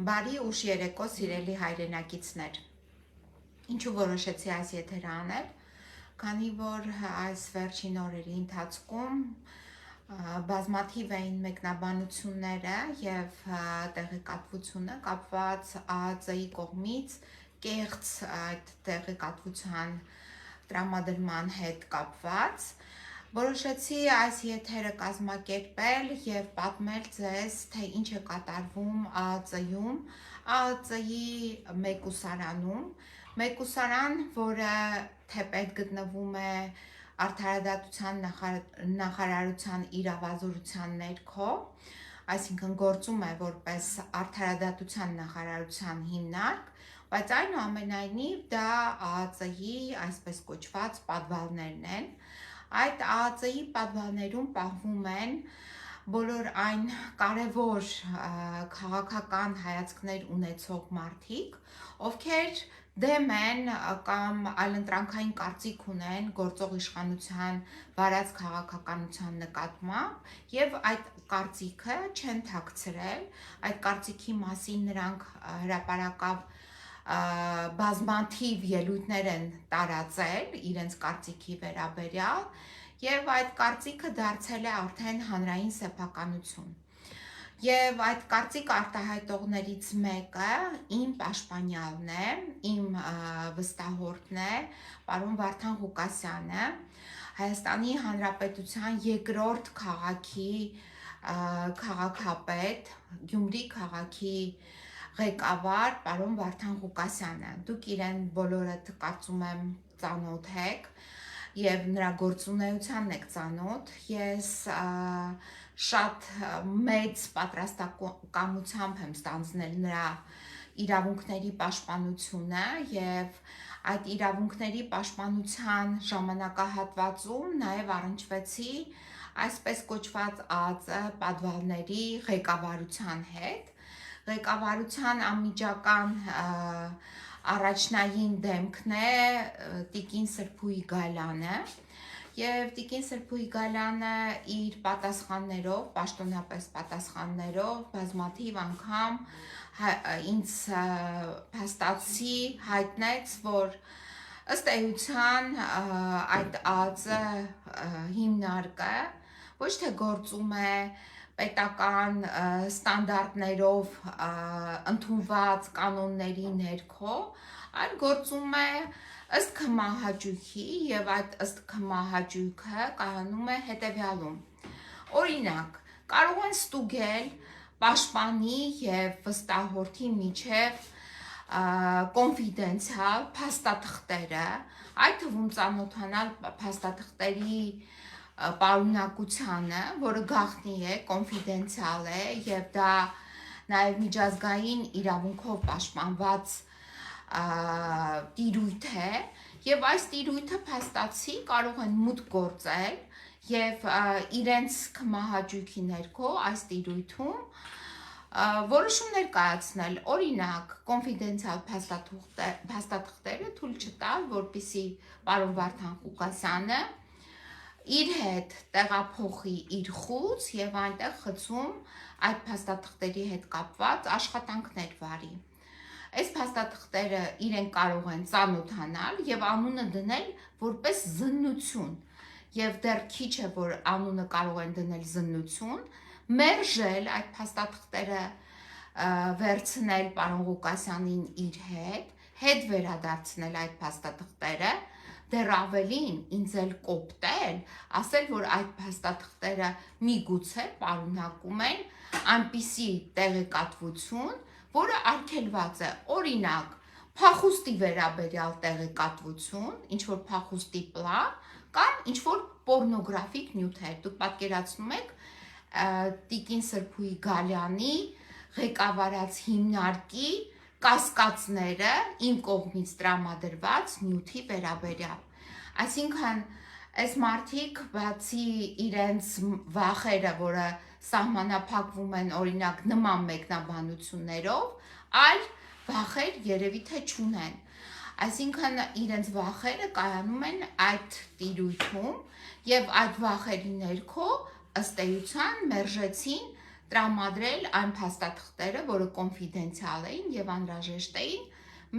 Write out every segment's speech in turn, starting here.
Բարի ուշ երեկո սիրելի հայրենակիցներ, ինչու որոշեցի այս եթերը անել, քանի որ այս վերջին օրերի ընթացքում բազմաթիվ էին մեկնաբանությունները և տեղեկատվությունը կապված ԱԱԾ-ի կողմից կեղծ այդ տեղեկատվության տրամադրման հետ կապված, որոշեցի այս եթերը կազմակերպել և պատմել ձեզ, թե ինչ է կատարվում ԱԱԾ-ում, ԱԱԾ-ի մեկուսարան, որը թեպետ գտնվում է Արդարադատության նախարարության իրավազորության ներքո, այսինքն գործում է որպես Արդարադատության նախարարության հիմնարկ, բայց այնուամենայնիվ դա ԱԱԾ-ի այսպես կոչված պատվալներն են։ Այդ ԱԱԾ-ի պատվալներում պահվում են բոլոր այն կարևոր քաղաքական հայացքներ ունեցող մարդիկ, ովքեր դեմ են կամ այլընտրանքային կարծիք ունեն գործող իշխանության վարած քաղաքականության նկատմամբ և այդ կարծիքը չեն թաքցրել, այդ կարծիքի մասին նրանք հրապարակավ բազմաթիվ ելույթներ են տարածել իրենց կարծիքի վերաբերյալ և այդ կարծիքը դարձել է արդեն հանրային սեփականություն։ Եվ այդ կարծիք արտահայտողներից մեկը իմ պաշտպանյալն է, իմ վստահորդն է, պարոն Վարդան Ղուկասյանը, Հայաստանի Հանրապետության երկրորդ քաղաքի քաղաքապետ, Գյումրի քաղաքի ղեկավար պարոն Վարդան Ղուկասյանը։ Դուք իրեն բոլորդ կարծում եմ ծանոթ եք և նրա գործունեությանն եք ծանոթ։ Ես շատ մեծ պատրաստակամությամբ եմ ստանձնել նրա իրավունքների պաշտպանությունը և այդ իրավունքների պաշտպանության ժամանակահատվածում նաև առնչվեցի այսպես կոչված ԱԱԾ պատվալների ղեկավարության հետ։ Ղեկավարության անմիջական առաջնային դեմքն է տիկին Սրփուհի Գալյանը և տիկին Սրփուհի Գալյանը իր պատասխաններով, պաշտոնապես պատասխաններով բազմաթիվ անգամ ինձ փաստացի հայտնեց, որ ըստ էության այդ ԱԱԾ հիմնարկը ոչ թե գործում է պետական ստանդարտներով ընդունված կանոնների ներքո, այլ գործում է ըստ քմահաճույքի և այդ ըստ քմահաճույքը կայանում է հետևյալում. Օրինակ, կարող են ստուգել պաշտպանի և վստահորդի միջև կոնֆիդենցիալ փաստաթղթերը, այդ թվում ծանոթանալ փաստաթղթերի պարունակությանը, որը գաղտնի է, կոնֆիդենցիալ է և դա նաև միջազգային իրավունքով պաշտպանված տիրույթ է և այս տիրույթը փաստացի կարող են մուտք գործել և իրենց քմահաճույքի ներքո այս տիրույթում որոշումներ կայացնել, օրինակ կոնֆիդենցիալ փաստաթղթերը թույլ չտալ, որպեսզի պարոն Վարդան Ղուկասյանը իր հետ տեղափոխի իր խուծ և այնտեղ խցում այդ փաստաթղթերի հետ կապված աշխատանքներ վարի։ Այս փաստաթղթերը իրենք կարող են ծանոթանալ և անունը դնել որպես զննություն և դեռ քիչ է, որ անունը կարող են դնել զննություն, մերժել այդ փաստաթղթերը վերցնել պարոն Ղուկասյանին իր հետ վերադարձնել այդ փաստաթղթերը, դեռ ավելին ինձ էլ կոպտել, ասել, որ այդ փաստաթղթերը միգուցե պարունակում են այնպիսի տեղեկատվություն, որը արգելված է, օրինակ փախուստի վերաբերյալ տեղեկատվություն, ինչ-որ փախուստի պլան կամ ինչ-որ պոռնոգրաֆիկ նյութեր։ Դուք պատկերացնում եք տիկին Սրփուհի Գալյանի ղեկավարած հիմնարկի կասկածները իմ կողմից տրամադրված նյութի վերաբերյալ։ Այսինքն այս մարդիկ բացի իրենց վախերը, որը սահմանափակվում են օրինակ նման մեկնաբանություններով, այլ վախեր երևի թե չունեն։ Այսինքն իրենց վախերը կայանում են այդ տիրույթում և այդ վախերի ներքո ըստ էության մերժեցին տրամադրել այն փաստաթղթերը, որը կոնֆիդենցիալ էին եւ անհրաժեշտ էին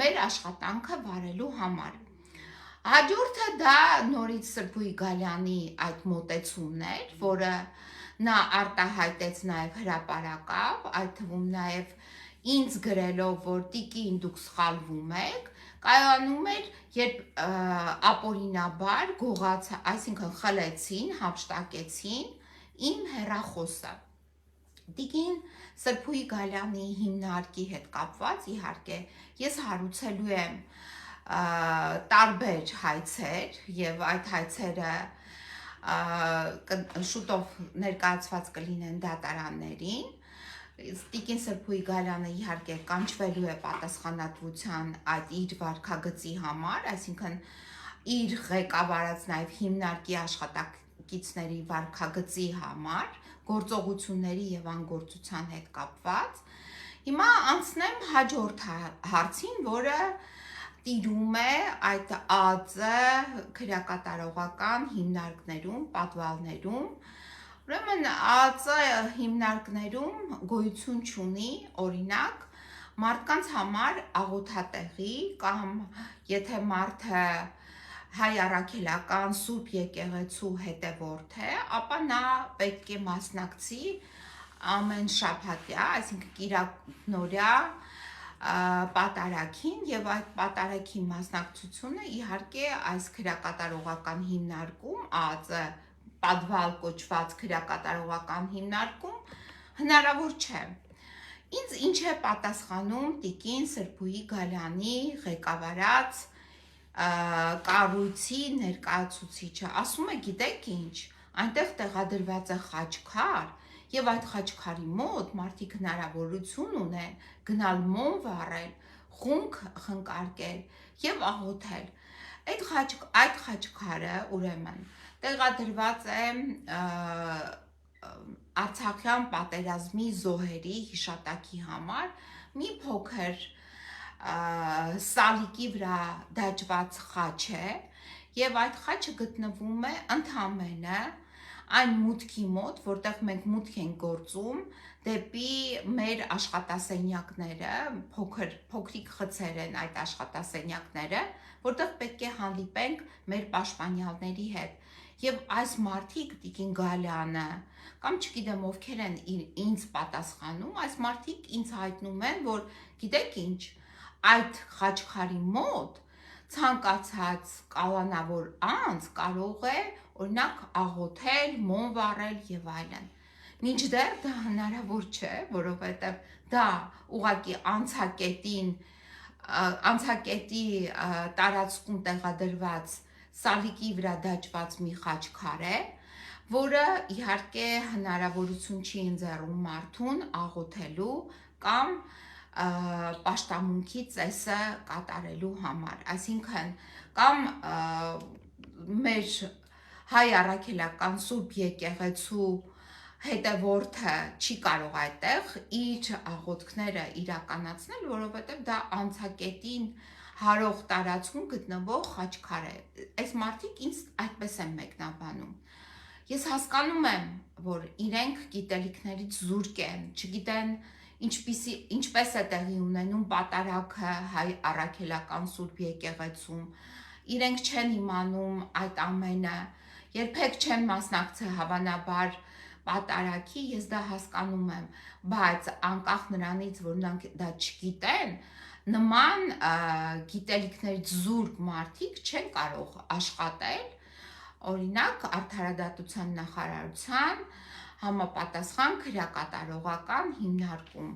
մեր աշխատանքը վարելու համար։ Հաջորդը դա նորից Սրբուհի Գալյանի այդ մոտեցումն էր, որը նա արտահայտեց նաև հրապարակավ, այդ թվում նաև ինձ գրելով, որ տիկին դուք սխալվում եք, կայանում էր, երբ ապօրինաբար գողաց, այսինքն խլեցին, հափշտակեցին իմ հեռախոսը։ Տիկին Սրբուհի Գալյանի հիմնարկի հետ կապված, իհարկե, ես հարուցելու եմ տարբեր հայցեր եւ այդ հայցերը շուտով ներկայացված կլինեն դատարաններին։ Տիկին Սրբուհի Գալյանը իհարկե կանչվելու է պատասխանատվության այդ իր վարքագծի համար, այսինքն իր ղեկավարած նաև հիմնարկի աշխատակիցների վարքագծի համար, գործողությունների եւ անգործության հետ կապված։ Հիմա անցնեմ հաջորդ հարցին, որը տիրում է այդ ԱԾ քրեակատարողական հիմնարկներում, պատվալներում։ Ուրեմն ԱԾ հիմնարկներում գոյություն չունի, օրինակ, մարդկանց համար աղոթատեղի կամ եթե մարդը հայ առաքելական Սուրբ եկեղեցու հետևորդ է, ապա նա պետք է մասնակցի ամեն շաբաթյա, այսինքն կիրակնօրյա պատարագին եւ այդ պատարագի մասնակցությունը իհարկե այս քրեակատարողական հիմնարկում ԱԾ պատվալ կոչված քրեակատարողական հիմնարկում հնարավոր չէ։ Ինձ ինչ է պատասխանում տիկին Սրբուհի Գալյանի ղեկավարած կառույցի ներկայացուցիչը, ասում է, գիտեք ինչ, այնտեղ տեղադրված է խաչքար եւ այդ խաչքարի մոտ մարդիկ հնարավորություն ունեն գնալ մոմ վառել, խունկ խնկարկել եւ աղոթել։ Այդ խաչքարը ուրեմն տեղադրված է Արցախյան պատերազմի զոհերի հիշատակի համար մի փոքր սալիկի վրա դաջված խաչ է եւ այդ խաչը գտնվում է ընդամենը այն մուտքի մոտ, որտեղ մենք մուտք ենք գործում դեպի մեր աշխատասենյակները, փոքրիկ խցեր են այդ աշխատասենյակները, որտեղ պետք է հանդիպենք մեր պաշտպանյալների հետ։ Եվ այս մարդիկ, տիկին Գալյանը, կամ չգիտեմ ովքեր են ինձ պատասխանում, այս մարդիկ ինձ հայտնում են, որ գիտեք ինչ, այդ խաչքարի մոտ ցանկացած կալանավոր անձ կարող է օրինակ աղոթել, մոմ վառել եւ այլն։ Մինչդեռ դա հնարավոր չէ, որովհետեւ դա ուղղակի անցակետի տարածքում տեղադրված սալիկի վրա դաջված մի խաչքար է, որը իհարկե հնարավորություն չի ընձեռում մարդուն աղոթելու կամ պաշտամունքի ծեսը կատարելու համար, այսինքն կամ մեր հայ առաքելական Սուրբ եկեղեցու հետևորդը չի կարող այդտեղ իր աղոթքները իրականացնել, որովհետև դա անցակետին հարող տարածքում գտնվող խաչքար է։ Այս մարդիկ ինձ այդպես են մեկնաբանում։ Ես հասկանում եմ, որ իրենք գիտելիքներից զուրկ են, չգիտեն ինչպես է տեղի ունենում պատարագը հայ առաքելական Սուրբ եկեղեցում, իրենք չեն իմանում այդ ամենը, երբեք չեն մասնակցել հավանաբար պատարագի, ես դա հասկանում եմ, բայց անկախ նրանից, որ նրանք դա չգիտեն, նման գիտելիքներից զուրկ մարդիկ չեն կարող աշխատել, օրինակ արդարադատության նախարարության համապատասխան քրեակատարողական հիմնարկում։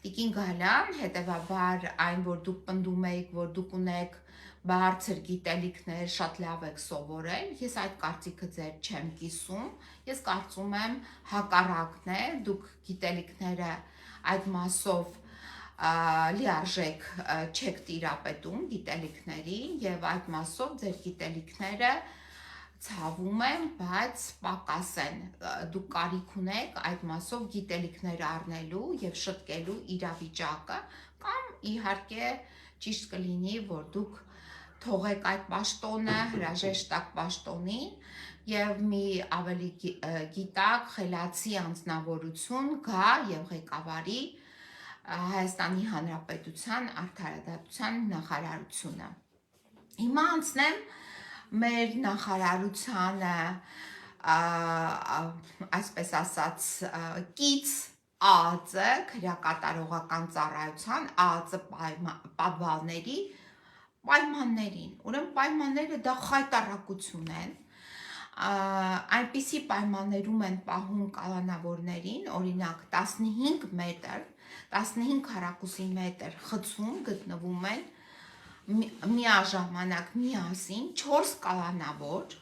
Տիկին Գալյան, հետևաբար այն, որ դուք պնդում եք, որ դուք ունեք բարձր գիտելիքներ, շատ լավ եք սովորել, ես այդ կարծիքը ձեր չեմ կիսում, ես կարծում եմ հակառակն է, դուք գիտելիքները այդ մասով լիարժեք չեք տիրապետում գիտելիքներին եւ այդ մասով ձեր գիտելիքները ցավում եմ, բայց պակաս են, դուք կարիք ունեք այդ մասով գիտելիքներ առնելու եւ շտկելու իրավիճակը կամ իհարկե ճիշտ կլինի, որ դուք թողեք այդ պաշտոնը, հրաժեշտ տաք պաշտոնին եւ մի ավելի գիտակ խելացի անձնավորություն գա եւ ղեկավարի Հայաստանի Հանրապետության Արդարադատության նախարարությունը։ Հիմա անցնեմ մեր նախարարությանը, այսպես ասած, կից ԱԱԾ քրեակատարողական ծառայության ԱԱԾ պատվալների պայմաններին։ Ուրեմն պայմանները դա խայտառակություն են, այնպիսի պայմաններում են պահում կալանավորներին, օրինակ 15 քառակուսի մետր խցում գտնվում են միաժամանակ միասին 4 կալանավոր,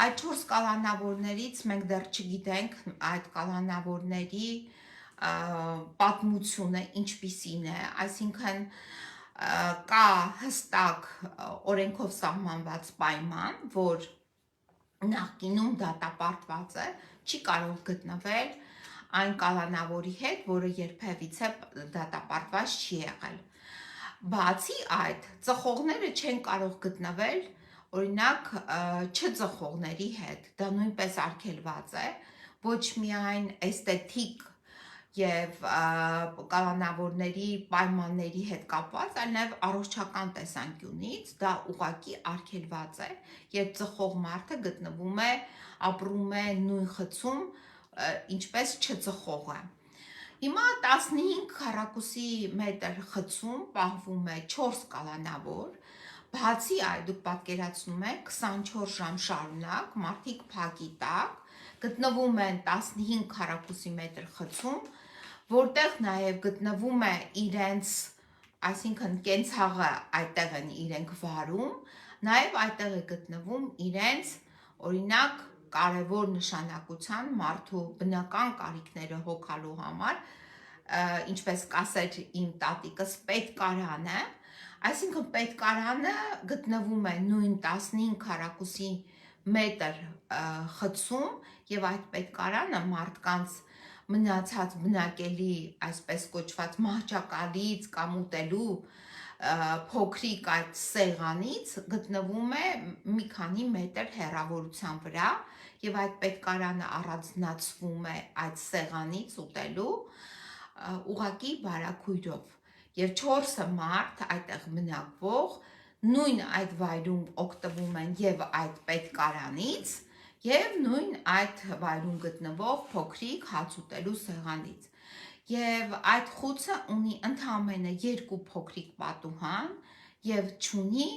այդ 4 կալանավորներից մենք դեռ չգիտենք այդ կալանավորների պատմությունը ինչպիսին է, այսինքն կա հստակ օրենքով սահմանված պայման, որ նախկինում դատապարտված է, չի կարող գտնվել այն կալանավորի հետ, որը երբևիցե դատապարտված չի եղել։ Բացի այդ, ծխողները չեն կարող գտնվել, օրինակ, չծխողների հետ, դա նույնպես արգելված է, ոչ միայն էսթետիկ եւ կալանավորների պայմանների հետ կապված, այլ նաեւ առողջական տեսանկյունից դա ուղղակի արգելված է, երբ ծխող մարդը գտնվում է, ապրում է նույն խցում, ինչպես չծխողը։ Հիմա 15 քառակուսի մետր խցում պահվում է 4 կալանավոր, բացի այդ դուք պատկերացնում եք 24 ժամ շարունակ մարդիկ փակի տակ գտնվում են 15 քառակուսի մետր խցում, որտեղ նաև գտնվում է իրենց, այսինքն կենցաղը այդտեղ են իրենք վարում, նաև այդտեղ է գտնվում իրենց, օրինակ, կարևոր նշանակության մարդու բնական կարիքները հոգալու համար, ինչպես կասեր իմ տատիկս, պետքարանը, այսինքն պետքարանը գտնվում է նույն 15 քառակուսի մետր խցում եւ այդ պետքարանը մարդկանց մնացած բնակելի, այսպես կոչված մահճակալից կամ ուտելու փոքրիկ այդ սեղանից գտնվում է մի քանի մետր հեռավորության վրա եւ այդ պետքարանը առանձնացվում է այդ սեղանից ուտելու ուղակի բարակույրով եւ 4 մարդ այդտեղ բնակվող նույն այդ վայրում օգտվում են եւ այդ պետքարանից եւ նույն այդ վայրում գտնվող փոքրիկ հաց ուտելու սեղանից եւ այդ խուցը ունի ընդամենը 2 փոքրիկ պատուհան եւ չունի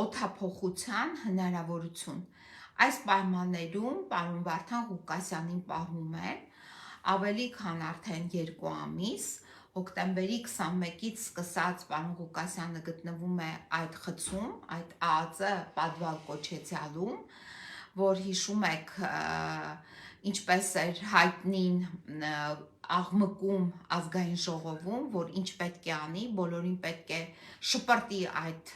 օդափոխության հնարավորություն այս պայմաններում պարոն Վարդան Ղուկասյանին պահում են ավելի քան արդեն 2 ամիս հոկտեմբերի 21-ից սկսած պարոն Ղուկասյանը գտնվում է այդ խցում, այդ ԱԱԾ պատվալ կոչեցյալում, որ հիշում եք, ինչպես էր հայտնին աղմկում ազգային ժողովում, որ ինչ պետք է անի, բոլորին պետք է շպրտի այդ,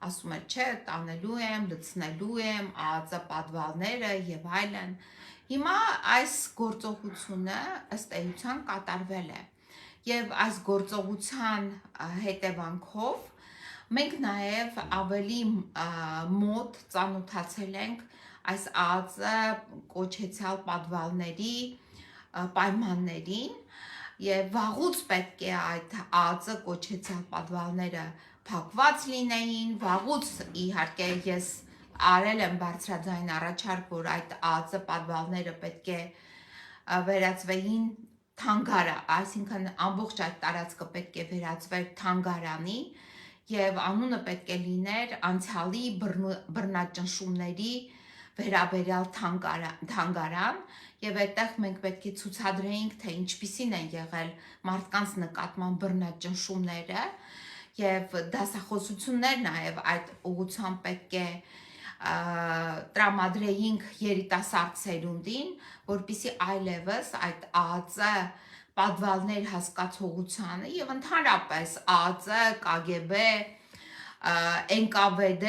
ասում էր, չէ, տանելու եմ, լցնելու եմ, ԱԱԾ պատվալները եւ այլն։ Հիմա այս գործողությունը ըստ էության կատարվել է։ Եվ այս գործողության հետևանքով մենք նաև ավելի մոտ ծանոթացել ենք այս ԱԱԾ կոչեցյալ պատվալների պայմաններին եւ վաղուց պետք է այդ ԱԱԾ կոչեցյալ պատվալները փակված լինեին, վաղուց իհարկե ես արել եմ բարձրաձայն առաջարկ, որ այդ ԱԱԾ պատվալները պետք է վերածվեին թանգարա, այսինքն ամբողջ այդ տարածքը պետք է վերածվեր թանգարանի եւ անունը պետք է լիներ անցյալի բռնաճնշումների վերաբերյալ թանգարան եւ այդտեղ մենք պետք է ցուցադրեինք թե ինչպիսին են եղել մարդկանց նկատմամբ բռնաճնշումները եւ դասախոսություններ նաեւ այդ ուղղությամբ պետք է տրամադրեինք երիտասարդ սերունդին, որպեսզի այլևս այդ ԱԱԾ պատվալներ հասկացողությանը եւ ընդհանրապես ԱԱԾ, ԿԳԲ, ՆԿՎԴ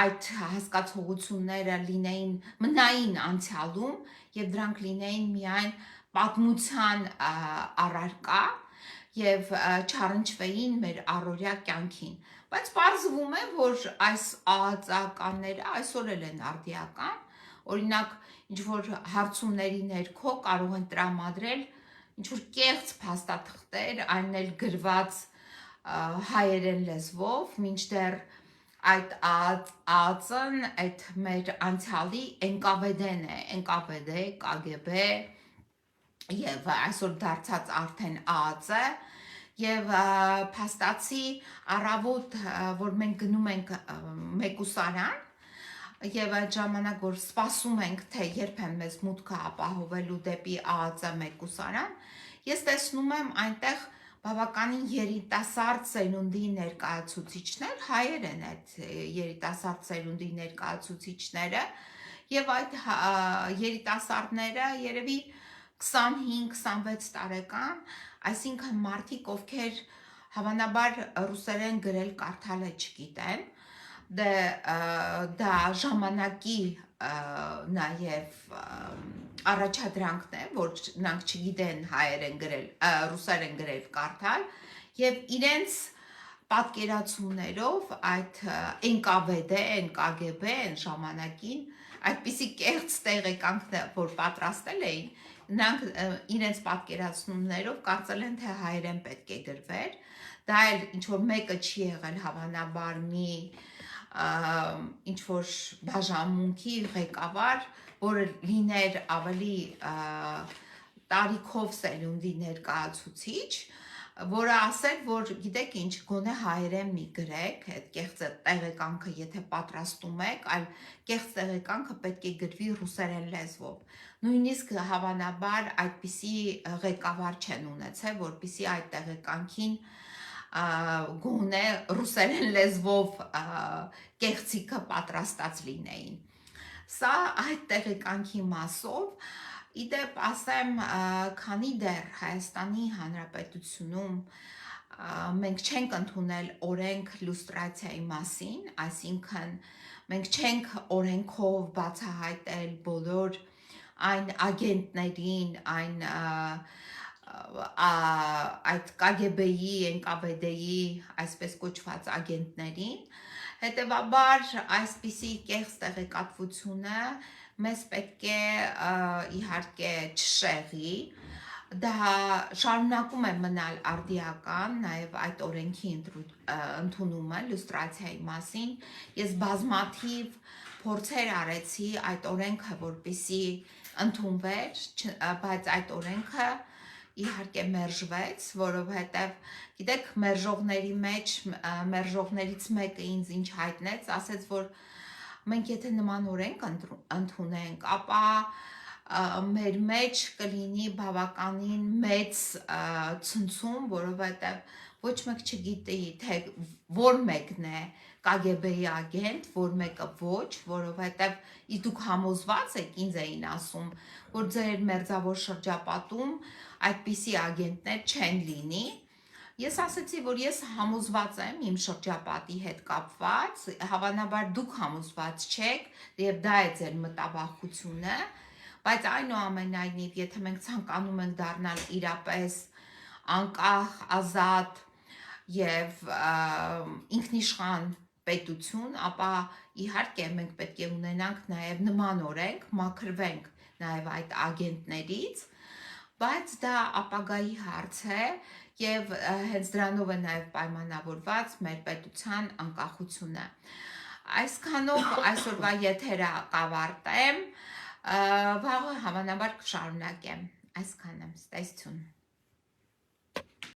այդ հասկացողությունները լինեին մնային անցյալում եւ դրանք լինեին միայն պատմության առարկա եւ չառնչվեին մեր առօրյա կյանքին, բայց պարզվում է, որ այս ԱԱԾ-ականները այսօր էլ են արդիական, օրինակ ինչ որ հարցումների ներքո կարող են տրամադրել ինչ որ կեղծ փաստաթղթեր, այն էլ գրված հայերեն լեզվով, մինչդեռ այդ ԱԱԾ-ն այդ մեր անցյալի NKVD-ն է, NKVD, KGB եւ այսօր դարձած արդեն ԱԱԾ եւ փաստացի առավոտ որ մենք գնում ենք մեկուսարան եւ այդ ժամանակ որ սպասում ենք թե երբ են մեզ մուտքը ապահովելու դեպի ԱԱԾ մեկուսարան, ես տեսնում եմ այնտեղ բավականին երիտասարդ սերունդի ներկայացուցիչներ, հայեր են այդ երիտասարդ սերունդի ներկայացուցիչները եւ այդ երիտասարդները երևի 25-26 տարեկան, այսինքն մարդիկ, ովքեր հավանաբար ռուսերեն գրել կարդալը չգիտեն, դա ժամանակի նաև առաջադրանքն է, որ նրանք չգիտեն հայերեն գրել, ռուսերեն գրել կարդալ, եւ իրենց պատկերացումներով այդ NKVD, KGB են ժամանակին այդպիսի կեղծ տեղեկանքներ, որ պատրաստել էին, նրանք իրենց պատկերացումներով կարծել են, թե հայերեն պետք է գրվեր, դա էլ ինչ որ մեկը չի եղել հավանաբար մի ինչ որ բաժանմունքի ղեկավար, որը լիներ ավելի տարիքով սերունդի ներկայացուցիչ, որը ասել, որ գիտեք ինչ, գոնե հայերեն մի գրեք, այդ կեղծ տեղեկանքը եթե պատրաստում եք, այլ կեղծ տեղեկանքը պետք է գրվի ռուսերեն լեզվով։ Նույնիսկ հավանաբար այդպիսի ղեկավար չեն ունեցել, որպիսի այդ տեղեկանքին գոնե ռուսերեն լեզվով կեղծիքը պատրաստած լինեին։ Սա այդ տեղեկանքի մասով, իդեպ ասեմ, քանի դեռ Հայաստանի Հանրապետությունում մենք չենք ընդունել օրենք լյուստրացիայի մասին, այսինքն մենք չենք օրենքով բացահայտել բոլոր այն ագենտներին, այդ KGB-ի, NKVD-ի այսպես կոչված ագենտներին, հետևաբար այսպիսի կեղծ տեղեկատվությունը մեզ պետք է իհարկե չշեղի, դա շարունակում է մնալ արդիական, նաև այդ օրենքի ընդունումը լյուստրացիայի մասին, ես բազմաթիվ փորձեր արեցի այդ օրենքը որպեսզի ընդունվեր, բայց այդ օրենքը իհարկե մերժվեց, որովհետև գիտեք մերժողների մեջ մերժողներից մեկը ինձ ինչ հայտնեց, ասեց, որ մենք եթե նման օրենք ընդունենք, ապա մեր մեջ կլինի բավականին մեծ ցնցում, որովհետև ոչ մեկ չգիտի, թե որ մեկն է KGB-ի ագենտ, որ մեկը ոչ, որովհետև դուք համոզված եք, ինձ էին ասում, որ ձեր մերձավոր շրջապատում այդպիսի ագենտներ չեն լինի։ Ես ասացի, որ ես համոզված եմ իմ շրջապատի հետ կապված, հավանաբար դուք համոզված չեք, եւ դա է ձեր մտավախությունը, բայց այնուամենայնիվ, եթե մենք ցանկանում ենք դառնալ իրապես անկախ, ազատ եւ ինքնիշխան պետություն, ապա իհարկե մենք պետք է ունենանք նաեւ նման օրենք, մաքրվենք նաեւ այդ ագենտներից, բայց դա ապագայի հարց է եւ հենց դրանով է նաեւ պայմանավորված մեր պետության անկախությունը։ Այսքանով այսօրվա եթերը կավարտեմ, վաղը հավանաբար կշարունակեմ, այսքանը, ստեսություն։